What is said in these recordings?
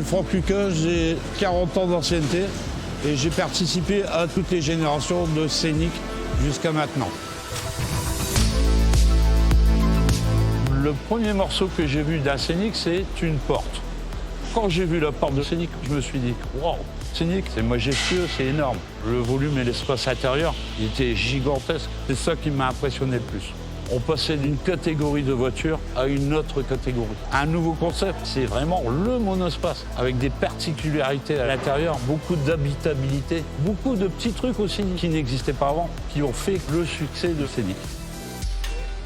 Franck Lucas, j'ai 40 ans d'ancienneté et j'ai participé à toutes les générations de Scénic jusqu'à maintenant. Le premier morceau que j'ai vu d'un Scénic, c'est une porte. Quand j'ai vu la porte de Scénic, je me suis dit « Wow, Scénic, c'est majestueux, c'est énorme ». Le volume et l'espace intérieur, il était gigantesque. C'est ça qui m'a impressionné le plus. On passait d'une catégorie de voiture à une autre catégorie. Un nouveau concept, c'est vraiment le monospace, avec des particularités à l'intérieur, beaucoup d'habitabilité, beaucoup de petits trucs aussi qui n'existaient pas avant, qui ont fait le succès de Scénic.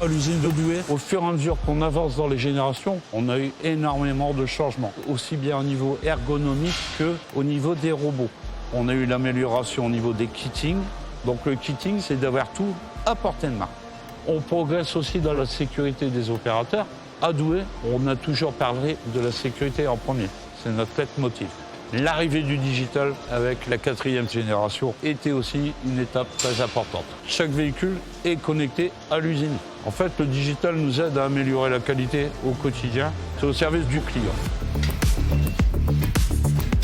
À l'usine de Douai, au fur et à mesure qu'on avance dans les générations, on a eu énormément de changements, aussi bien au niveau ergonomique qu'au niveau des robots. On a eu l'amélioration au niveau des kittings. Donc le kitting, c'est d'avoir tout à portée de main. On progresse aussi dans la sécurité des opérateurs. À Douai, on a toujours parlé de la sécurité en premier. C'est notre leitmotiv. L'arrivée du digital avec la 4e génération était aussi une étape très importante. Chaque véhicule est connecté à l'usine. En fait, le digital nous aide à améliorer la qualité au quotidien. C'est au service du client.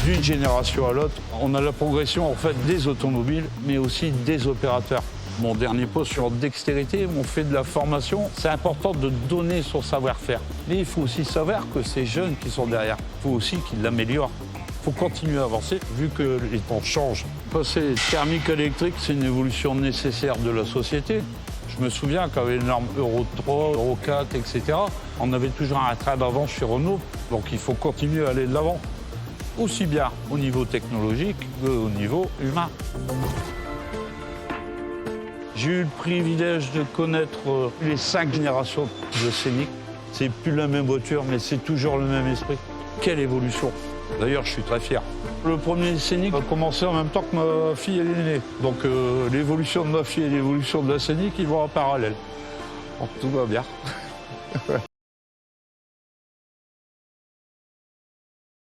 D'une génération à l'autre, on a la progression en fait des automobiles, mais aussi des opérateurs. Mon dernier post sur dextérité, on fait de la formation. C'est important de donner son savoir-faire. Mais il faut aussi savoir que ces jeunes qui sont derrière, il faut aussi qu'ils l'améliorent. Il faut continuer à avancer, vu que les temps changent. Passer thermique à électrique, c'est une évolution nécessaire de la société. Je me souviens qu'avec les normes Euro 3, Euro 4, etc., on avait toujours un train d'avance chez Renault. Donc il faut continuer à aller de l'avant, aussi bien au niveau technologique qu'au niveau humain. J'ai eu le privilège de connaître les 5 générations de Scénic. C'est plus la même voiture, mais c'est toujours le même esprit. Quelle évolution! D'ailleurs, je suis très fier. Le premier Scénic a commencé en même temps que ma fille elle est née. Donc l'évolution de ma fille et l'évolution de la Scénic, ils vont en parallèle. Donc tout va bien.